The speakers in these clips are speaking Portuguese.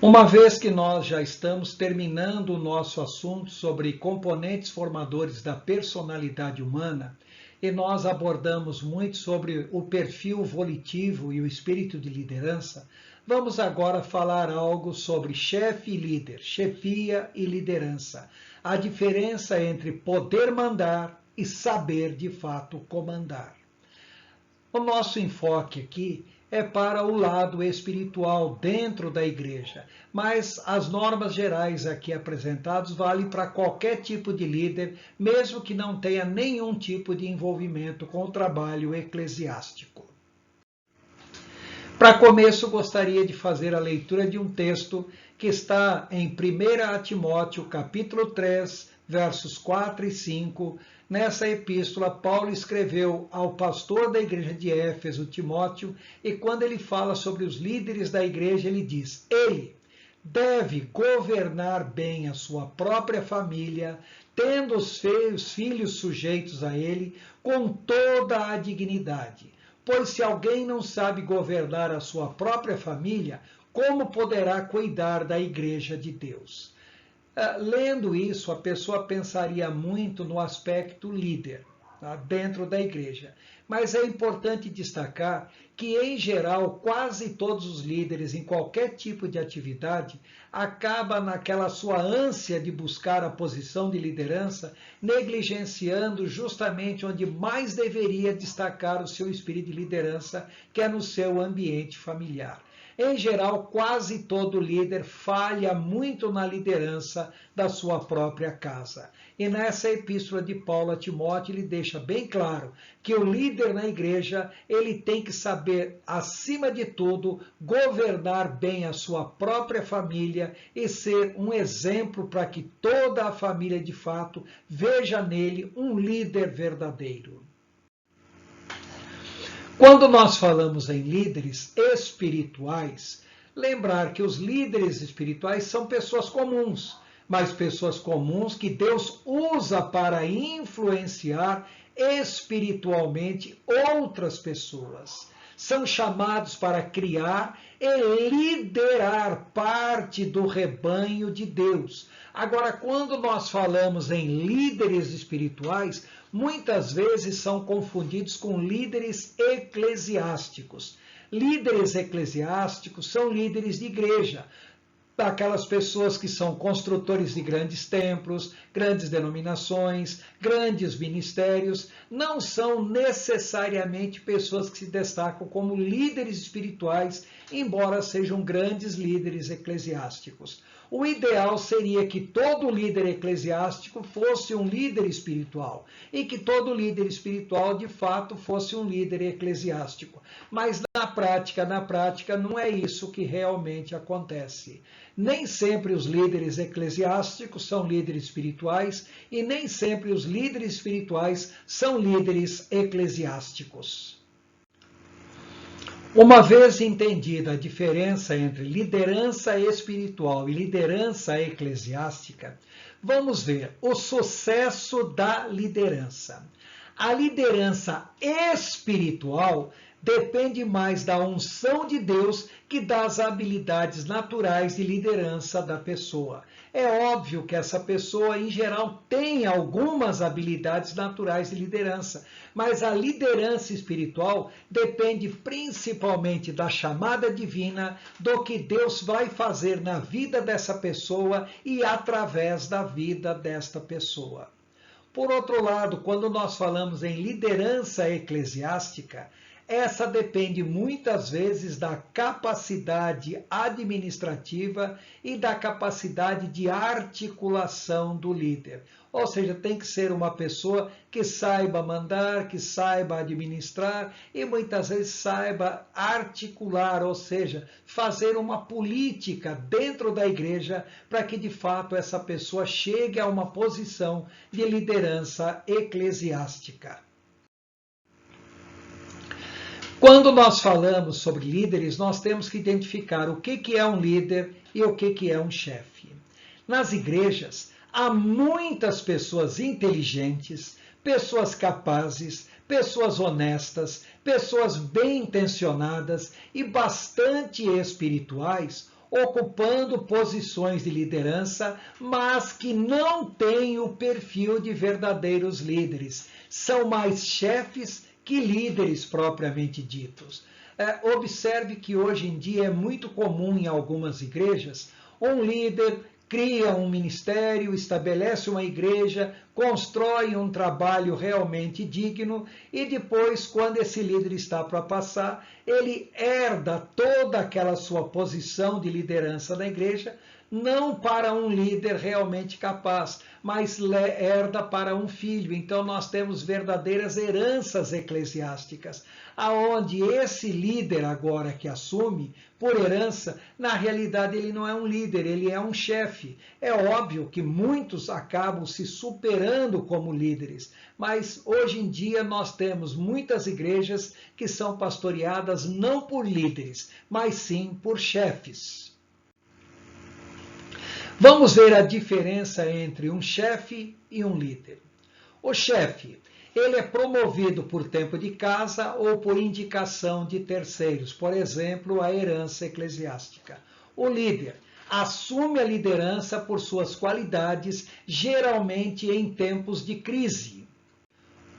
Uma vez que nós já estamos terminando o nosso assunto sobre componentes formadores da personalidade humana, e nós abordamos muito sobre o perfil volitivo e o espírito de liderança, vamos agora falar algo sobre chefe e líder, chefia e liderança, a diferença entre poder mandar e saber de fato comandar. O nosso enfoque aqui é para o lado espiritual dentro da igreja, mas as normas gerais aqui apresentadas valem para qualquer tipo de líder, mesmo que não tenha nenhum tipo de envolvimento com o trabalho eclesiástico. Para começo, gostaria de fazer a leitura de um texto que está em 1 Timóteo, capítulo 3, versos 4 e 5. Nessa epístola, Paulo escreveu ao pastor da igreja de Éfeso, Timóteo, e quando ele fala sobre os líderes da igreja, ele diz: ele deve governar bem a sua própria família, tendo os filhos sujeitos a ele, com toda a dignidade. Pois se alguém não sabe governar a sua própria família, como poderá cuidar da igreja de Deus? Lendo isso, a pessoa pensaria muito no aspecto líder, tá, dentro da igreja. Mas é importante destacar que, em geral, quase todos os líderes em qualquer tipo de atividade acabam naquela sua ânsia de buscar a posição de liderança, negligenciando justamente onde mais deveria destacar o seu espírito de liderança, que é no seu ambiente familiar. Em geral, quase todo líder falha muito na liderança da sua própria casa. E nessa epístola de Paulo a Timóteo, ele deixa bem claro que o líder na igreja, ele tem que saber, acima de tudo, governar bem a sua própria família e ser um exemplo para que toda a família, de fato, veja nele um líder verdadeiro. Quando nós falamos em líderes espirituais, lembrar que os líderes espirituais são pessoas comuns, mas pessoas comuns que Deus usa para influenciar espiritualmente outras pessoas. São chamados para criar e liderar parte do rebanho de Deus. Agora, quando nós falamos em líderes espirituais, muitas vezes são confundidos com líderes eclesiásticos. Líderes eclesiásticos são líderes de igreja, aquelas pessoas que são construtores de grandes templos, grandes denominações, grandes ministérios, não são necessariamente pessoas que se destacam como líderes espirituais, embora sejam grandes líderes eclesiásticos. O ideal seria que todo líder eclesiástico fosse um líder espiritual e que todo líder espiritual, de fato, fosse um líder eclesiástico. Mas na prática, não é isso que realmente acontece. Nem sempre os líderes eclesiásticos são líderes espirituais e nem sempre os líderes espirituais são líderes eclesiásticos. Uma vez entendida a diferença entre liderança espiritual e liderança eclesiástica, vamos ver o sucesso da liderança. A liderança espiritual depende mais da unção de Deus que das habilidades naturais de liderança da pessoa. É óbvio que essa pessoa, em geral, tem algumas habilidades naturais de liderança, mas a liderança espiritual depende principalmente da chamada divina, do que Deus vai fazer na vida dessa pessoa e através da vida desta pessoa. Por outro lado, quando nós falamos em liderança eclesiástica, essa depende muitas vezes da capacidade administrativa e da capacidade de articulação do líder. Ou seja, tem que ser uma pessoa que saiba mandar, que saiba administrar e muitas vezes saiba articular, ou seja, fazer uma política dentro da igreja para que de fato essa pessoa chegue a uma posição de liderança eclesiástica. Quando nós falamos sobre líderes, nós temos que identificar o que é um líder e o que é um chefe. Nas igrejas, há muitas pessoas inteligentes, pessoas capazes, pessoas honestas, pessoas bem intencionadas e bastante espirituais, ocupando posições de liderança, mas que não têm o perfil de verdadeiros líderes. São mais chefes que líderes propriamente ditos. Observe que hoje em dia é muito comum em algumas igrejas um líder cria um ministério, estabelece uma igreja, constrói um trabalho realmente digno e depois, quando esse líder está para passar, ele herda toda aquela sua posição de liderança na igreja, não para um líder realmente capaz, mas herda para um filho. Então nós temos verdadeiras heranças eclesiásticas, aonde esse líder agora que assume por herança, na realidade ele não é um líder, ele é um chefe. É óbvio que muitos acabam se superando como líderes, mas hoje em dia nós temos muitas igrejas que são pastoreadas não por líderes, mas sim por chefes. Vamos ver a diferença entre um chefe e um líder. O chefe, ele é promovido por tempo de casa ou por indicação de terceiros, por exemplo, a herança eclesiástica. O líder assume a liderança por suas qualidades, geralmente em tempos de crise.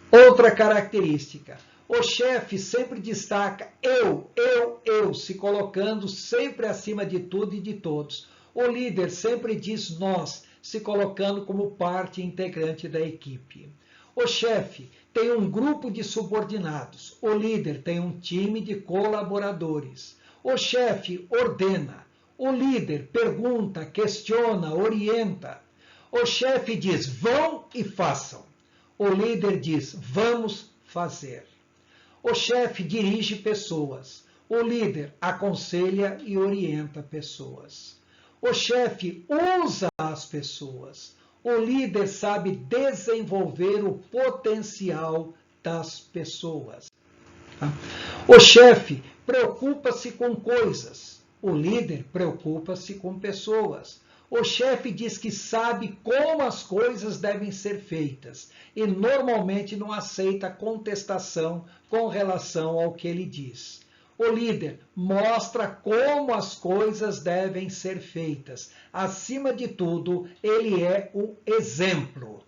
Outra característica, o chefe sempre destaca eu, se colocando sempre acima de tudo e de todos. O líder sempre diz nós, se colocando como parte integrante da equipe. O chefe tem um grupo de subordinados. O líder tem um time de colaboradores. O chefe ordena. O líder pergunta, questiona, orienta. O chefe diz vão e façam. O líder diz vamos fazer. O chefe dirige pessoas. O líder aconselha e orienta pessoas. O chefe usa as pessoas. O líder sabe desenvolver o potencial das pessoas. O chefe preocupa-se com coisas. O líder preocupa-se com pessoas. O chefe diz que sabe como as coisas devem ser feitas e normalmente não aceita contestação com relação ao que ele diz. O líder mostra como as coisas devem ser feitas. Acima de tudo, ele é o exemplo.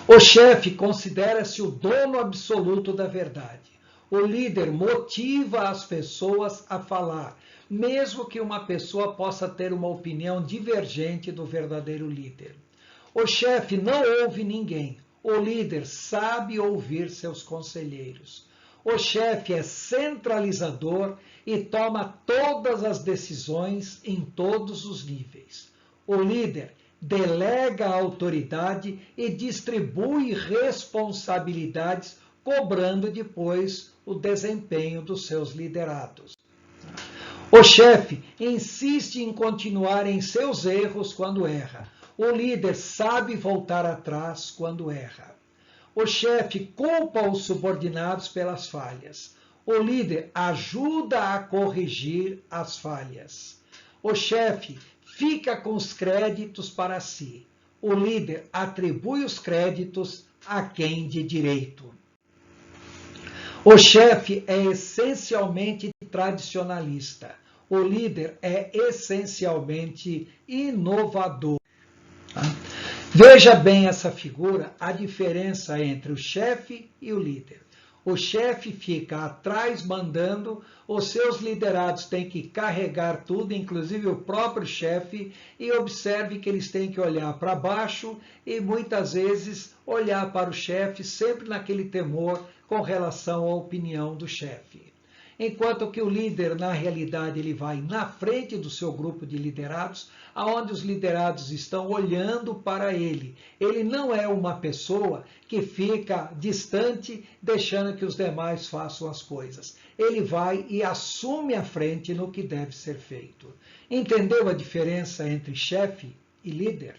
O chefe considera-se o dono absoluto da verdade. O líder motiva as pessoas a falar, mesmo que uma pessoa possa ter uma opinião divergente do verdadeiro líder. O chefe não ouve ninguém. O líder sabe ouvir seus conselheiros. O chefe é centralizador e toma todas as decisões em todos os níveis. O líder delega a autoridade e distribui responsabilidades, cobrando depois o desempenho dos seus liderados. O chefe insiste em continuar em seus erros quando erra. O líder sabe voltar atrás quando erra. O chefe culpa os subordinados pelas falhas. O líder ajuda a corrigir as falhas. O chefe fica com os créditos para si. O líder atribui os créditos a quem de direito. O chefe é essencialmente tradicionalista. O líder é essencialmente inovador. Veja bem essa figura, a diferença entre o chefe e o líder. O chefe fica atrás mandando, os seus liderados têm que carregar tudo, inclusive o próprio chefe, e observe que eles têm que olhar para baixo e muitas vezes olhar para o chefe sempre naquele temor com relação à opinião do chefe. Enquanto que o líder, na realidade, ele vai na frente do seu grupo de liderados, aonde os liderados estão olhando para ele. Ele não é uma pessoa que fica distante, deixando que os demais façam as coisas. Ele vai e assume a frente no que deve ser feito. Entendeu a diferença entre chefe e líder?